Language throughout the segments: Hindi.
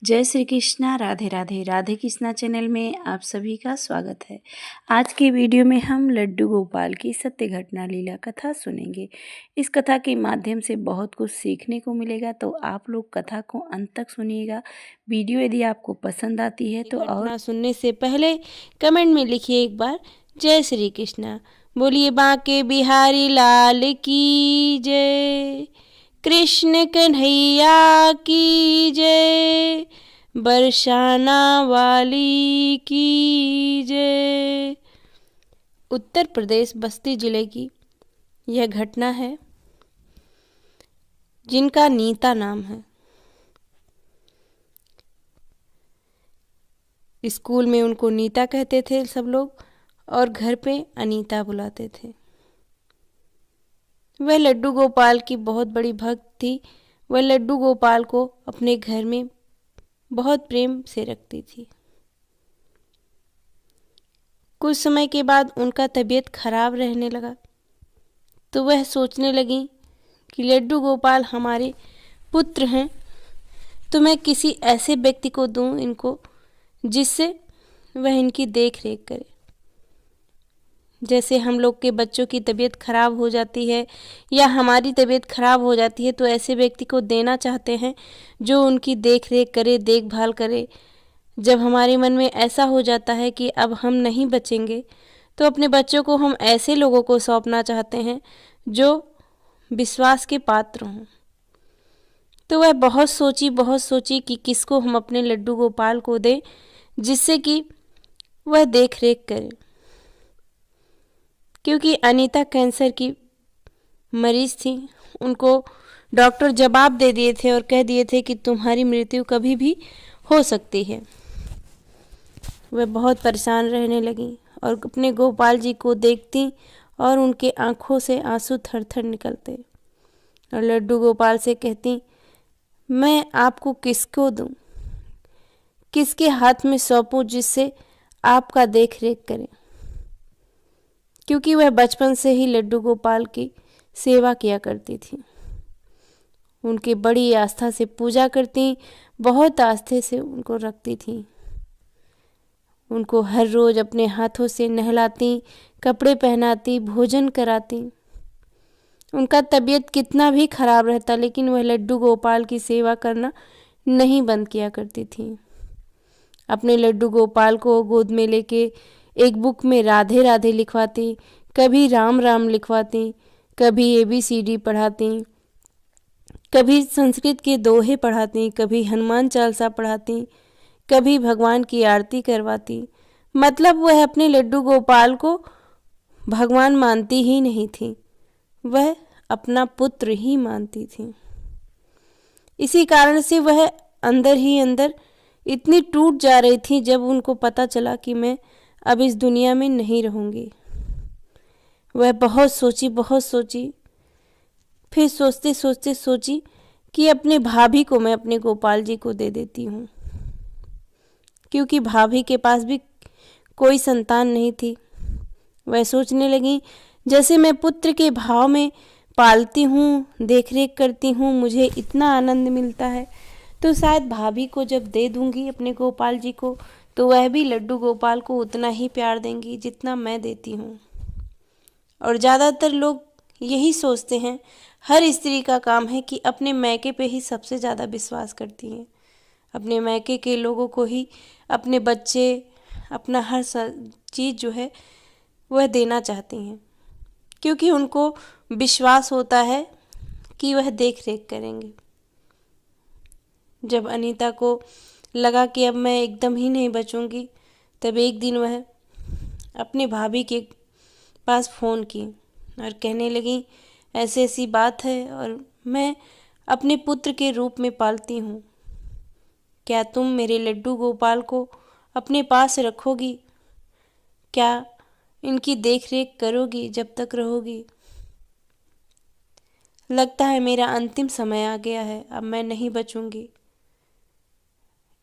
जय श्री कृष्णा। राधे राधे। राधे कृष्णा चैनल में आप सभी का स्वागत है। आज की वीडियो में हम लड्डू गोपाल की सत्य घटना लीला कथा सुनेंगे। इस कथा के माध्यम से बहुत कुछ सीखने को मिलेगा, तो आप लोग कथा को अंत तक सुनिएगा। वीडियो यदि आपको पसंद आती है तो घटना सुनने से पहले कमेंट में लिखिए एक बार जय श्री कृष्णा। बोलिए बांके बिहारी लाल की जय, कृष्ण कन्हैया की जय, बरसाना वाली की जय। उत्तर प्रदेश बस्ती जिले की यह घटना है, जिनका नीता नाम है। स्कूल में उनको नीता कहते थे सब लोग, और घर पे अनीता बुलाते थे। वह लड्डू गोपाल की बहुत बड़ी भक्त थी। वह लड्डू गोपाल को अपने घर में बहुत प्रेम से रखती थी। कुछ समय के बाद उनका तबीयत खराब रहने लगा, तो वह सोचने लगी कि लड्डू गोपाल हमारे पुत्र हैं, तो मैं किसी ऐसे व्यक्ति को दूं इनको जिससे वह इनकी देख रेख करे। जैसे हम लोग के बच्चों की तबीयत खराब हो जाती है या हमारी तबीयत खराब हो जाती है, तो ऐसे व्यक्ति को देना चाहते हैं जो उनकी देख रेख करे, देखभाल करे। जब हमारे मन में ऐसा हो जाता है कि अब हम नहीं बचेंगे, तो अपने बच्चों को हम ऐसे लोगों को सौंपना चाहते हैं जो विश्वास के पात्र हों। तो वह बहुत सोची कि किसको हम अपने लड्डू गोपाल को दें जिससे कि वह देख रेख करे। क्योंकि अनीता कैंसर की मरीज थी, उनको डॉक्टर जवाब दे दिए थे और कह दिए थे कि तुम्हारी मृत्यु कभी भी हो सकती है। वह बहुत परेशान रहने लगी और अपने गोपाल जी को देखती और उनके आंखों से आंसू थर थर निकलते, और लड्डू गोपाल से कहती, मैं आपको किसको दूं, किसके हाथ में सौंपूं जिससे आपका देख रेख करें। क्योंकि वह बचपन से ही लड्डू गोपाल की सेवा किया करती थी। उनकी बड़ी आस्था से पूजा करती, बहुत आस्थे से उनको रखती थी। उनको हर रोज अपने हाथों से नहलाती, कपड़े पहनाती, भोजन कराती। उनका तबीयत कितना भी खराब रहता, लेकिन वह लड्डू गोपाल की सेवा करना नहीं बंद किया करती थी। अपने लड्डू गोपाल को गोद में लेके एक बुक में राधे राधे लिखवाती, कभी राम राम लिखवाती, कभी ABCD पढ़ाती, कभी संस्कृत के दोहे पढ़ाती, कभी हनुमान चालीसा पढ़ाती, कभी भगवान की आरती करवाती। मतलब वह अपने लड्डू गोपाल को भगवान मानती ही नहीं थी, वह अपना पुत्र ही मानती थी। इसी कारण से वह अंदर ही अंदर इतनी टूट जा रही थी जब उनको पता चला कि मैं अब इस दुनिया में नहीं रहूँगी। वह बहुत सोची, फिर सोचते सोची कि अपने भाभी को मैं अपने गोपाल जी को दे देती हूँ। क्योंकि भाभी के पास भी कोई संतान नहीं थी। वह सोचने लगी, जैसे मैं पुत्र के भाव में पालती हूँ, देख रेख करती हूँ, मुझे इतना आनंद मिलता है, तो शायद भाभी को जब दे दूँगी अपने गोपाल जी को, तो वह भी लड्डू गोपाल को उतना ही प्यार देंगी जितना मैं देती हूँ। और ज़्यादातर लोग यही सोचते हैं, हर स्त्री का काम है कि अपने मैके पे ही सबसे ज़्यादा विश्वास करती हैं। अपने मैके के लोगों को ही अपने बच्चे, अपना हर चीज़ जो है वह देना चाहती हैं, क्योंकि उनको विश्वास होता है कि वह देख रेख करेंगे। जब अनीता को लगा कि अब मैं एकदम ही नहीं बचूंगी, तब एक दिन वह अपने भाभी के पास फ़ोन की और कहने लगी, ऐसी ऐसी बात है और मैं अपने पुत्र के रूप में पालती हूँ। क्या तुम मेरे लड्डू गोपाल को अपने पास रखोगी? क्या इनकी देख रेख करोगी जब तक रहोगी? लगता है मेरा अंतिम समय आ गया है, अब मैं नहीं बचूंगी।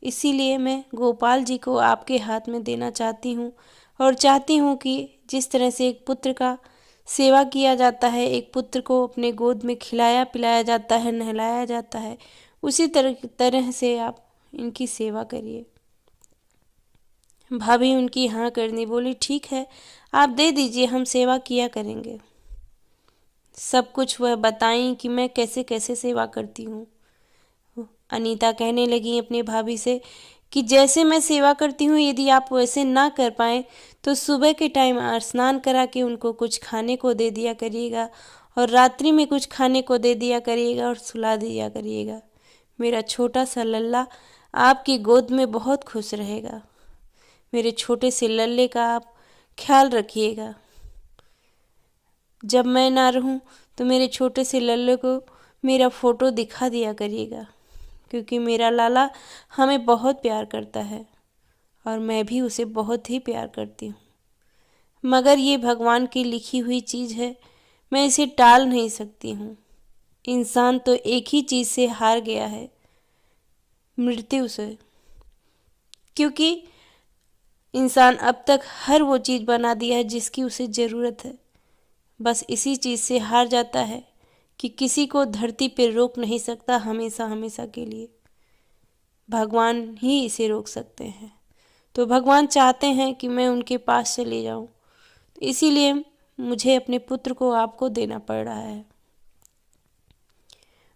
इसीलिए मैं गोपाल जी को आपके हाथ में देना चाहती हूँ, और चाहती हूँ कि जिस तरह से एक पुत्र का सेवा किया जाता है, एक पुत्र को अपने गोद में खिलाया पिलाया जाता है, नहलाया जाता है, उसी तरह से आप इनकी सेवा करिए। भाभी उनकी हाँ करनी, बोली ठीक है आप दे दीजिए, हम सेवा किया करेंगे। सब कुछ वह बताई कि मैं कैसे कैसे सेवा करती हूँ। अनीता कहने लगी अपनी भाभी से कि जैसे मैं सेवा करती हूँ यदि आप वैसे ना कर पाएँ तो सुबह के टाइम स्नान करा के उनको कुछ खाने को दे दिया करिएगा और रात्रि में कुछ खाने को दे दिया करिएगा और सुला दिया करिएगा। मेरा छोटा सा लल्ला आपकी गोद में बहुत खुश रहेगा। मेरे छोटे से लल्ले का आप ख्याल रखिएगा। जब मैं ना रहूं तो मेरे छोटे से लल्ले को मेरा फ़ोटो दिखा दिया करिएगा, क्योंकि मेरा लाला हमें बहुत प्यार करता है और मैं भी उसे बहुत ही प्यार करती हूँ। मगर ये भगवान की लिखी हुई चीज़ है, मैं इसे टाल नहीं सकती हूँ। इंसान तो एक ही चीज़ से हार गया है, मृत्यु से, क्योंकि इंसान अब तक हर वो चीज़ बना दिया है जिसकी उसे ज़रूरत है। बस इसी चीज़ से हार जाता है कि किसी को धरती पर रोक नहीं सकता हमेशा हमेशा के लिए। भगवान ही इसे रोक सकते हैं। तो भगवान चाहते हैं कि मैं उनके पास चले जाऊं, तो इसीलिए मुझे अपने पुत्र को आपको देना पड़ रहा है।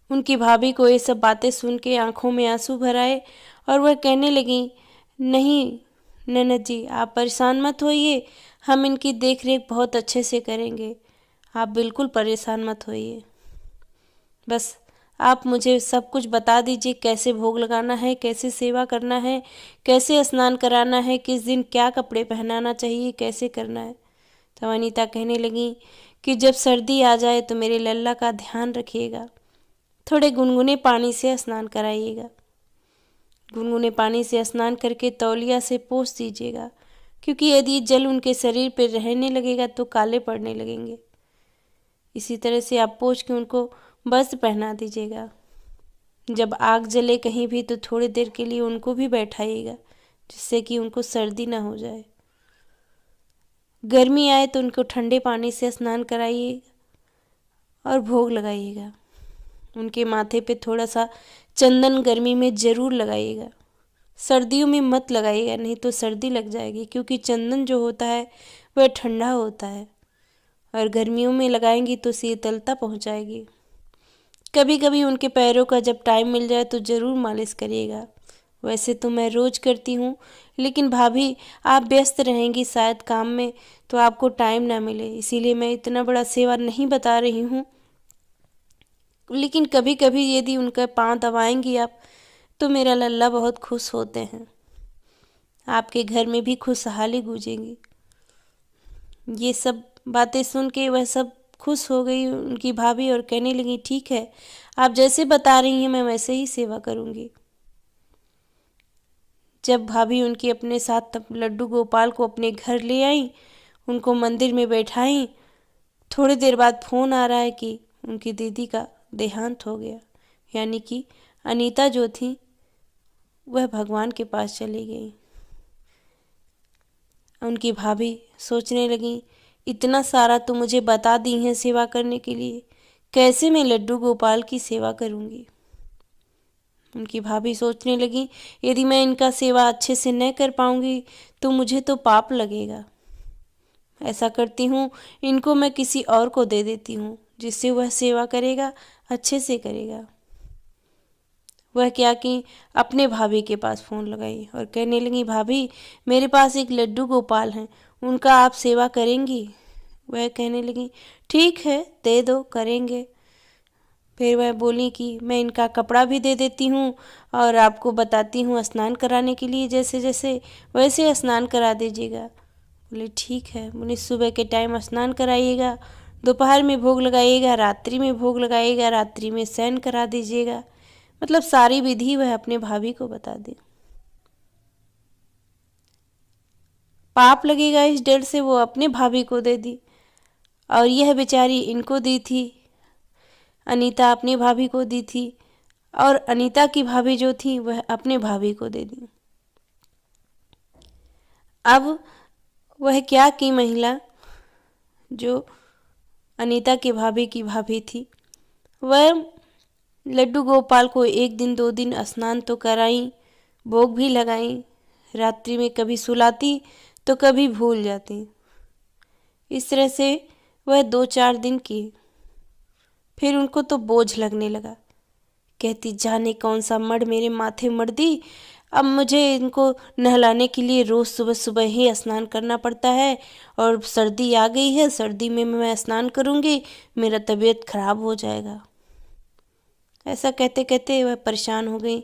उनकी भाभी को ये सब बातें सुन के आंखों में आंसू भर आए और वह कहने लगी, नहीं ननद जी आप परेशान मत होइए, हम इनकी देख रेख बहुत अच्छे से करेंगे, आप बिल्कुल परेशान मत होइए। बस आप मुझे सब कुछ बता दीजिए, कैसे भोग लगाना है, कैसे सेवा करना है, कैसे स्नान कराना है, किस दिन क्या कपड़े पहनाना चाहिए, कैसे करना है। तो अनीता कहने लगी कि जब सर्दी आ जाए तो मेरे लल्ला का ध्यान रखिएगा, थोड़े गुनगुने पानी से स्नान कराइएगा। गुनगुने पानी से स्नान करके तौलिया से पोंछ दीजिएगा, क्योंकि यदि जल उनके शरीर पर रहने लगेगा तो काले पड़ने लगेंगे। इसी तरह से आप पोंछ के उनको वस्त्र पहना दीजिएगा। जब आग जले कहीं भी तो थोड़ी देर के लिए उनको भी बैठाइएगा, जिससे कि उनको सर्दी ना हो जाए। गर्मी आए तो उनको ठंडे पानी से स्नान कराइएगा और भोग लगाइएगा। उनके माथे पे थोड़ा सा चंदन गर्मी में ज़रूर लगाइएगा, सर्दियों में मत लगाइएगा, नहीं तो सर्दी लग जाएगी, क्योंकि चंदन जो होता है वह ठंडा होता है और गर्मियों में लगाएंगी तो शीतलता पहुंचाएगी। कभी कभी उनके पैरों का जब टाइम मिल जाए तो ज़रूर मालिश करिएगा। वैसे तो मैं रोज़ करती हूँ, लेकिन भाभी आप व्यस्त रहेंगी शायद काम में, तो आपको टाइम ना मिले, इसीलिए मैं इतना बड़ा सेवा नहीं बता रही हूँ। लेकिन कभी कभी यदि उनका पाँव दबाएंगी आप तो मेरा लल्ला बहुत खुश होते हैं, आपके घर में भी खुशहाली गूंजेगी। ये सब बातें सुन के वह सब खुश हो गई उनकी भाभी और कहने लगी, ठीक है आप जैसे बता रही हैं मैं वैसे ही सेवा करूँगी। जब भाभी उनकी अपने साथ लड्डू गोपाल को अपने घर ले आई, उनको मंदिर में बैठाई, थोड़ी देर बाद फ़ोन आ रहा है कि उनकी दीदी का देहांत हो गया, यानी कि अनीता जो थी वह भगवान के पास चली गई। उनकी भाभी सोचने लगी, इतना सारा तो मुझे बता दी है सेवा करने के लिए, कैसे मैं लड्डू गोपाल की सेवा करूँगी। उनकी भाभी सोचने लगी, यदि मैं इनका सेवा अच्छे से न कर पाऊँगी तो मुझे तो पाप लगेगा। ऐसा करती हूँ, इनको मैं किसी और को दे देती हूँ, जिससे वह सेवा करेगा, अच्छे से करेगा। वह क्या कि अपने भाभी के पास फ़ोन लगाई और कहने लगी, भाभी मेरे पास एक लड्डू गोपाल हैं, उनका आप सेवा करेंगी। वह कहने लगी, ठीक है दे दो, करेंगे। फिर वह बोली कि मैं इनका कपड़ा भी दे देती हूँ और आपको बताती हूँ स्नान कराने के लिए, जैसे जैसे वैसे स्नान करा दीजिएगा। बोले ठीक है। बोले सुबह के टाइम स्नान कराइएगा, दोपहर में भोग लगाइएगा, रात्रि में भोग लगाइएगा, रात्रि में शयन करा दीजिएगा। मतलब सारी विधि वह अपने भाभी को बता दी। पाप लगेगा इस डर से वो अपने भाभी को दे दी और यह बेचारी इनको दी थी। अनीता अपनी भाभी को दी थी और अनीता की भाभी जो थी वह अपने भाभी को दे दी। अब वह क्या की महिला जो अनीता की भाभी थी, वह लड्डू गोपाल को एक दिन दो दिन स्नान तो कराई, भोग भी लगाई, रात्रि में कभी सुलाती तो कभी भूल जाती। इस तरह से वह 2-4 दिन किए। फिर उनको तो बोझ लगने लगा। कहती जाने कौन सा मड़ मेरे माथे मड़ दी, अब मुझे इनको नहलाने के लिए रोज़ सुबह सुबह ही स्नान करना पड़ता है, और सर्दी आ गई है, सर्दी में मैं स्नान करूँगी, मेरा तबीयत खराब हो जाएगा। ऐसा कहते कहते वह परेशान हो गई।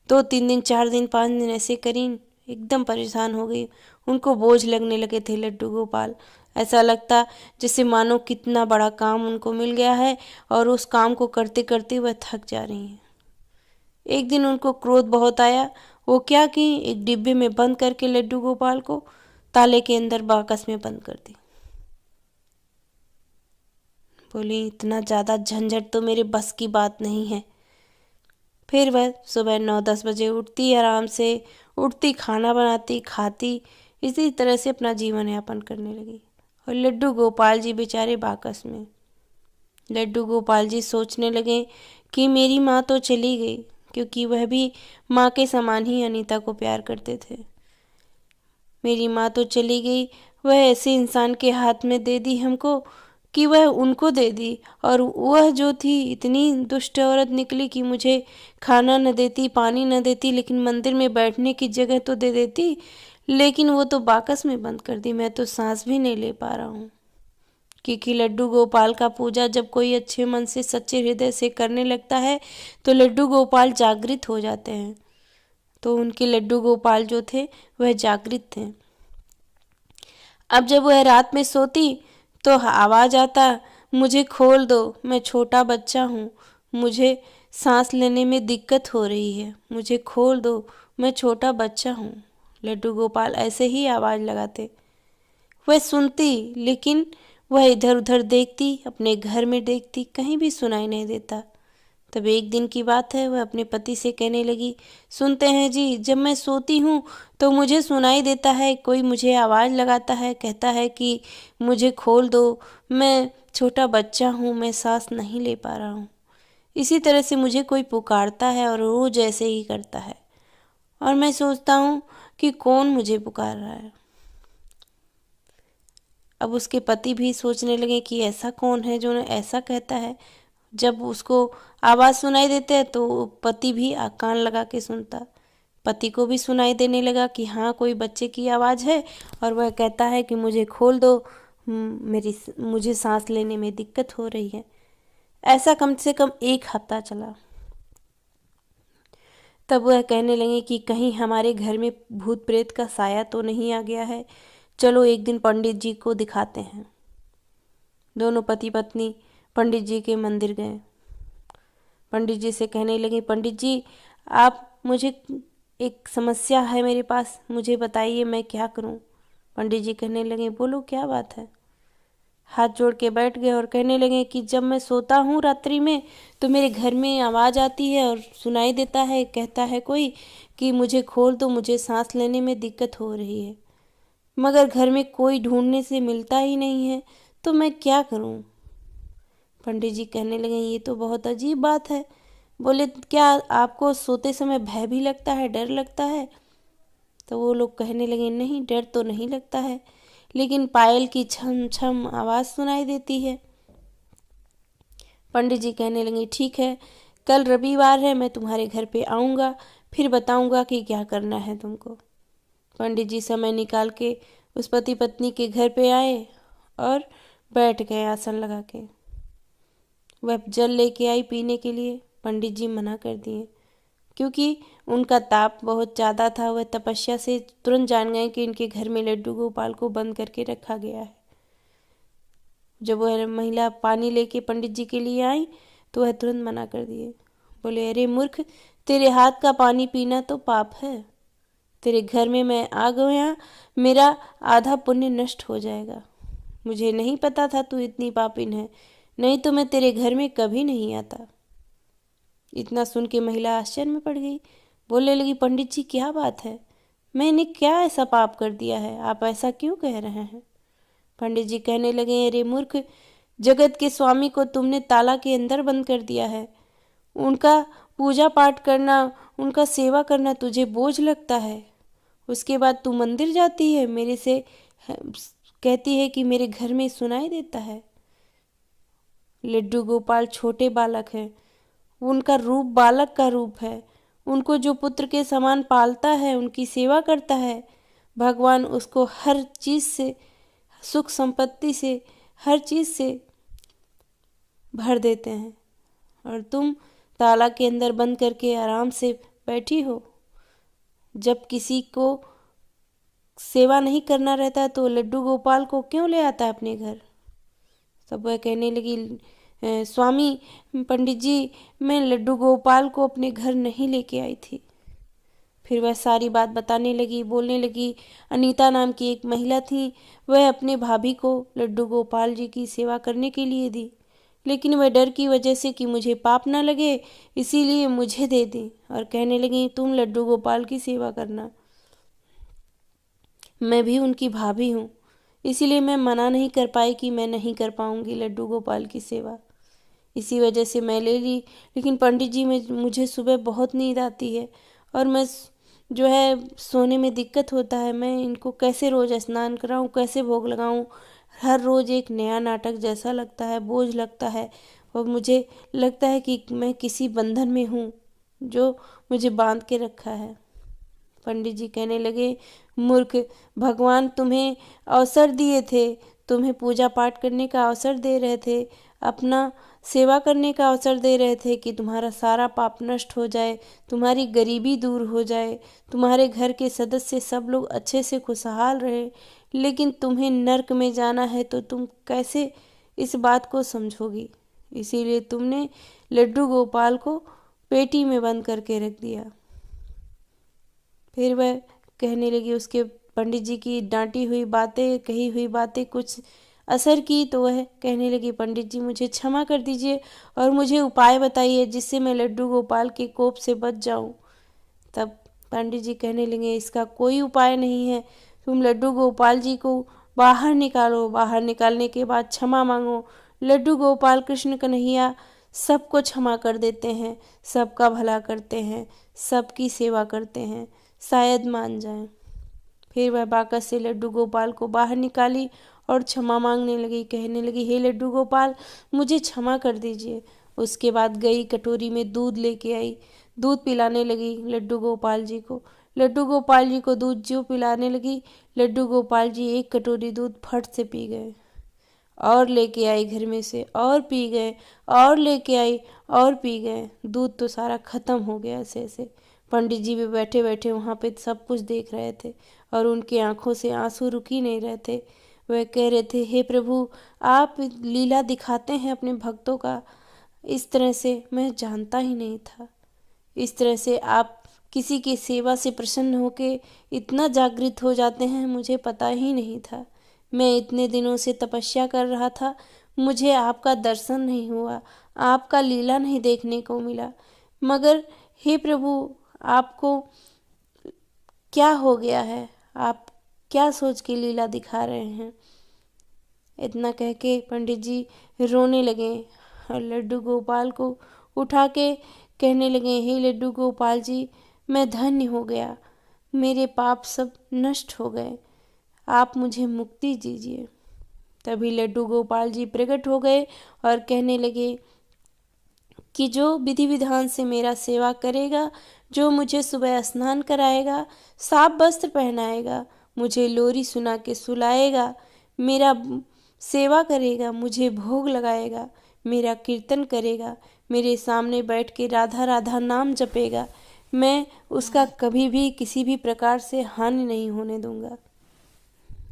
2-3 दिन, 4 दिन, 5 दिन ऐसे करी, एकदम परेशान हो गई। उनको बोझ लगने लगे थे लड्डू गोपाल। ऐसा लगता जैसे मानो कितना बड़ा काम उनको मिल गया है और उस काम को करते करते वह थक जा रही हैं। एक दिन उनको क्रोध बहुत आया। वो क्या कि एक डिब्बे में बंद करके लड्डू गोपाल को ताले के अंदर बाकस में बंद कर दी। बोली इतना ज़्यादा झंझट तो मेरे बस की बात नहीं है। फिर वह सुबह 9-10 बजे उठती, आराम से उठती, खाना बनाती, खाती, इसी तरह से अपना जीवन यापन करने लगी। और लड्डू गोपाल जी बेचारे बाकस में। लड्डू गोपाल जी सोचने लगे कि मेरी माँ तो चली गई, क्योंकि वह भी माँ के समान ही अनीता को प्यार करते थे। मेरी माँ तो चली गई, वह ऐसे इंसान के हाथ में दे दी हमको कि वह उनको दे दी, और वह जो थी इतनी दुष्ट औरत निकली कि मुझे खाना न देती, पानी न देती, लेकिन मंदिर में बैठने की जगह तो दे देती, लेकिन वो तो बाकस में बंद कर दी। मैं तो सांस भी नहीं ले पा रहा हूँ। क्योंकि लड्डू गोपाल का पूजा जब कोई अच्छे मन से, सच्चे हृदय से करने लगता है तो लड्डू गोपाल जागृत हो जाते हैं। तो उनके लड्डू गोपाल जो थे वह जागृत थे। अब जब वह रात में सोती तो आवाज़ आता, मुझे खोल दो, मैं छोटा बच्चा हूँ, मुझे सांस लेने में दिक्कत हो रही है, मुझे खोल दो, मैं छोटा बच्चा हूँ। लड्डू गोपाल ऐसे ही आवाज़ लगाते। वह सुनती, लेकिन वह इधर उधर देखती, अपने घर में देखती, कहीं भी सुनाई नहीं देता। तब एक दिन की बात है, वह अपने पति से कहने लगी, सुनते हैं जी, जब मैं सोती हूँ तो मुझे सुनाई देता है, कोई मुझे आवाज़ लगाता है, कहता है कि मुझे खोल दो, मैं छोटा बच्चा हूँ, मैं सांस नहीं ले पा रहा हूँ। इसी तरह से मुझे कोई पुकारता है और रोज ऐसे ही करता है, और मैं सोचता हूँ कि कौन मुझे पुकार रहा है। अब उसके पति भी सोचने लगे कि ऐसा कौन है जो ऐसा कहता है। जब उसको आवाज़ सुनाई देते है तो पति भी कान लगा के सुनता। पति को भी सुनाई देने लगा कि हाँ, कोई बच्चे की आवाज़ है और वह कहता है कि मुझे खोल दो, मुझे सांस लेने में दिक्कत हो रही है। ऐसा कम से कम 1 हफ्ता चला। तब वह कहने लगे कि कहीं हमारे घर में भूत प्रेत का साया तो नहीं आ गया है, चलो एक दिन पंडित जी को दिखाते हैं। दोनों पति पत्नी पंडित जी के मंदिर गए। पंडित जी से कहने लगे, पंडित जी आप, मुझे एक समस्या है मेरे पास, मुझे बताइए मैं क्या करूं। पंडित जी कहने लगे, बोलो क्या बात है। हाथ जोड़ के बैठ गए और कहने लगे कि जब मैं सोता हूँ रात्रि में तो मेरे घर में आवाज़ आती है और सुनाई देता है, कहता है कोई कि मुझे खोल दो, मुझे सांस लेने में दिक्कत हो रही है, मगर घर में कोई ढूंढने से मिलता ही नहीं है, तो मैं क्या करूं। पंडित जी कहने लगे, ये तो बहुत अजीब बात है। बोले, क्या आपको सोते समय भय भी लगता है, डर लगता है। तो वो लोग कहने लगे, नहीं डर तो नहीं लगता है, लेकिन पायल की छम छम आवाज़ सुनाई देती है। पंडित जी कहने लगे, ठीक है, कल रविवार है, मैं तुम्हारे घर पे आऊँगा, फिर बताऊँगा कि क्या करना है तुमको। पंडित जी समय निकाल के उस पति पत्नी के घर पे आए और बैठ गए आसन लगा के। वह जल लेके आई पीने के लिए, पंडित जी मना कर दिए, क्योंकि उनका ताप बहुत ज़्यादा था। वह तपस्या से तुरंत जान गए कि इनके घर में लड्डू गोपाल को बंद करके रखा गया है। जब वह महिला पानी लेके पंडित जी के लिए आई तो वह तुरंत मना कर दिए। बोले, अरे मूर्ख, तेरे हाथ का पानी पीना तो पाप है, तेरे घर में मैं आ गया, मेरा आधा पुण्य नष्ट हो जाएगा। मुझे नहीं पता था तू इतनी पापिन है, नहीं तो मैं तेरे घर में कभी नहीं आता। इतना सुन के महिला आश्चर्य में पड़ गई। बोलने लगी, पंडित जी क्या बात है, मैंने क्या ऐसा पाप कर दिया है, आप ऐसा क्यों कह रहे हैं। पंडित जी कहने लगे, अरे मूर्ख, जगत के स्वामी को तुमने ताला के अंदर बंद कर दिया है, उनका पूजा पाठ करना, उनका सेवा करना तुझे बोझ लगता है। उसके बाद तू मंदिर जाती है, मेरे से कहती है कि मेरे घर में सुनाई देता है। लड्डू गोपाल छोटे बालक हैं, उनका रूप बालक का रूप है। उनको जो पुत्र के समान पालता है, उनकी सेवा करता है, भगवान उसको हर चीज़ से, सुख संपत्ति से, हर चीज़ से भर देते हैं। और तुम ताला के अंदर बंद करके आराम से बैठी हो। जब किसी को सेवा नहीं करना रहता तो लड्डू गोपाल को क्यों ले आता है अपने घर? तब वह कहने लगी, स्वामी पंडित जी, मैं लड्डू गोपाल को अपने घर नहीं लेके आई थी। फिर वह सारी बात बताने लगी, बोलने लगी। अनीता नाम की एक महिला थी, वह अपने भाभी को लड्डू गोपाल जी की सेवा करने के लिए दी, लेकिन वह डर की वजह से कि मुझे पाप न लगे, इसीलिए मुझे दे दी और कहने लगी तुम लड्डू गोपाल की सेवा करना। मैं भी उनकी भाभी हूँ, इसीलिए मैं मना नहीं कर पाई कि मैं नहीं कर पाऊँगी लड्डू गोपाल की सेवा। इसी वजह से मैं ले ली। लेकिन पंडित जी, मुझे सुबह बहुत नींद आती है और मैं जो है सोने में दिक्कत होता है। मैं इनको कैसे रोज़ स्नान कराऊँ, कैसे भोग लगाऊँ? हर रोज़ एक नया नाटक जैसा लगता है, बोझ लगता है और मुझे लगता है कि मैं किसी बंधन में हूँ जो मुझे बांध के रखा है। पंडित जी कहने लगे, मूर्ख, भगवान तुम्हें अवसर दिए थे, तुम्हें पूजा पाठ करने का अवसर दे रहे थे, अपना सेवा करने का अवसर दे रहे थे कि तुम्हारा सारा पाप नष्ट हो जाए, तुम्हारी गरीबी दूर हो जाए, तुम्हारे घर के सदस्य सब लोग अच्छे से खुशहाल रहे। लेकिन तुम्हें नर्क में जाना है तो तुम कैसे इस बात को समझोगी? इसीलिए तुमने लड्डू गोपाल को पेटी में बंद करके रख दिया। फिर वह कहने लगी, उसके पंडित जी की डांटी हुई बातें, कही हुई बातें कुछ असर की तो वह कहने लगी, पंडित जी मुझे क्षमा कर दीजिए और मुझे उपाय बताइए जिससे मैं लड्डू गोपाल के कोप से बच जाऊं। तब पंडित जी कहने लगे, इसका कोई उपाय नहीं है, तुम लड्डू गोपाल जी को बाहर निकालो, बाहर निकालने के बाद क्षमा मांगो। लड्डू गोपाल कृष्ण कन्हैया सबको क्षमा कर देते हैं, सबका भला करते हैं, सबकी सेवा करते हैं, शायद मान जाएं। फिर वह बाकस से लड्डू गोपाल को बाहर निकाली और क्षमा मांगने लगी, कहने लगी, हे लड्डू गोपाल, मुझे क्षमा कर दीजिए। उसके बाद गई, कटोरी में दूध लेके आई, दूध पिलाने लगी लड्डू गोपाल जी को। लड्डू गोपाल जी को दूध जो पिलाने लगी, लड्डू गोपाल जी एक कटोरी दूध फट से पी गए और लेके आई घर में से, और पी गए, और लेके आई और पी गए। दूध तो सारा खत्म हो गया। ऐसे ऐसे पंडित जी भी बैठे बैठे वहाँ पे सब कुछ देख रहे थे और उनकी आंखों से आंसू रुक ही नहीं रहे थे। वह कह रहे थे, हे प्रभु, आप लीला दिखाते हैं अपने भक्तों का, इस तरह से मैं जानता ही नहीं था। इस तरह से आप किसी की सेवा से प्रसन्न होके इतना जागृत हो जाते हैं, मुझे पता ही नहीं था। मैं इतने दिनों से तपस्या कर रहा था, मुझे आपका दर्शन नहीं हुआ, आपका लीला नहीं देखने को मिला। मगर हे प्रभु, आपको क्या हो गया है? आप क्या सोच के लीला दिखा रहे हैं? इतना कह के पंडित जी रोने लगे और लड्डू गोपाल को उठा के कहने लगे, हे लड्डू गोपाल जी, मैं धन्य हो गया, मेरे पाप सब नष्ट हो गए, आप मुझे मुक्ति दीजिए। तभी लड्डू गोपाल जी प्रकट हो गए और कहने लगे कि जो विधि विधान से मेरा सेवा करेगा, जो मुझे सुबह स्नान कराएगा, साफ वस्त्र पहनाएगा, मुझे लोरी सुना के सुलाएगा, मेरा सेवा करेगा, मुझे भोग लगाएगा, मेरा कीर्तन करेगा, मेरे सामने बैठ के राधा राधा नाम जपेगा, मैं उसका कभी भी किसी भी प्रकार से हानि नहीं होने दूंगा।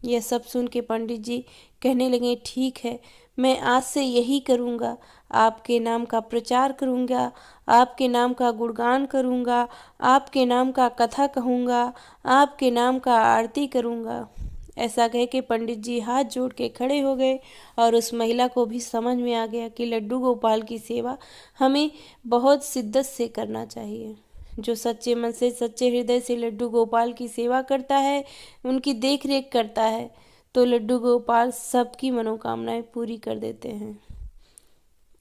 यह सब सुन के पंडित जी कहने लगे, ठीक है, मैं आज से यही करूँगा, आपके नाम का प्रचार करूँगा, आपके नाम का गुणगान करूँगा, आपके नाम का कथा कहूँगा, आपके नाम का आरती करूँगा। ऐसा कह के पंडित जी हाथ जोड़ के खड़े हो गए और उस महिला को भी समझ में आ गया कि लड्डू गोपाल की सेवा हमें बहुत शिद्दत से करना चाहिए। जो सच्चे मन से, सच्चे हृदय से लड्डू गोपाल की सेवा करता है, उनकी देख रेख करता है, तो लड्डू गोपाल सबकी मनोकामनाएं पूरी कर देते हैं।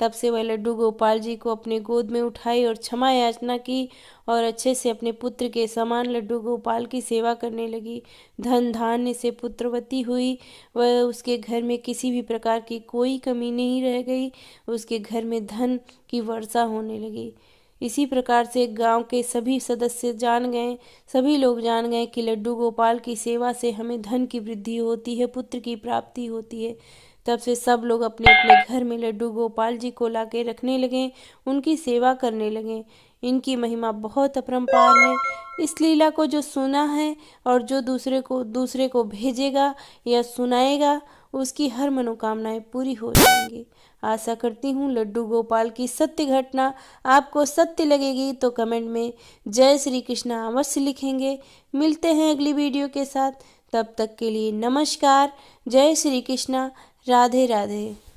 तब से वह लड्डू गोपाल जी को अपने गोद में उठाई और क्षमा याचना की और अच्छे से अपने पुत्र के समान लड्डू गोपाल की सेवा करने लगी। धन धान्य से पुत्रवती हुई। वह उसके घर में किसी भी प्रकार की कोई कमी नहीं रह गई। उसके घर में धन की वर्षा होने लगी। इसी प्रकार से गांव के सभी सदस्य जान गए, सभी लोग जान गए कि लड्डू गोपाल की सेवा से हमें धन की वृद्धि होती है, पुत्र की प्राप्ति होती है। तब से सब लोग अपने अपने घर में लड्डू गोपाल जी को लाके रखने लगे, उनकी सेवा करने लगे। इनकी महिमा बहुत अपरंपार है। इस लीला को जो सुना है और जो दूसरे को भेजेगा या सुनाएगा, उसकी हर मनोकामनाएं पूरी हो जाएंगी। आशा करती हूँ लड्डू गोपाल की सत्य घटना आपको सत्य लगेगी तो कमेंट में जय श्री कृष्ण अवश्य लिखेंगे। मिलते हैं अगली वीडियो के साथ, तब तक के लिए नमस्कार। जय श्री कृष्ण। राधे राधे।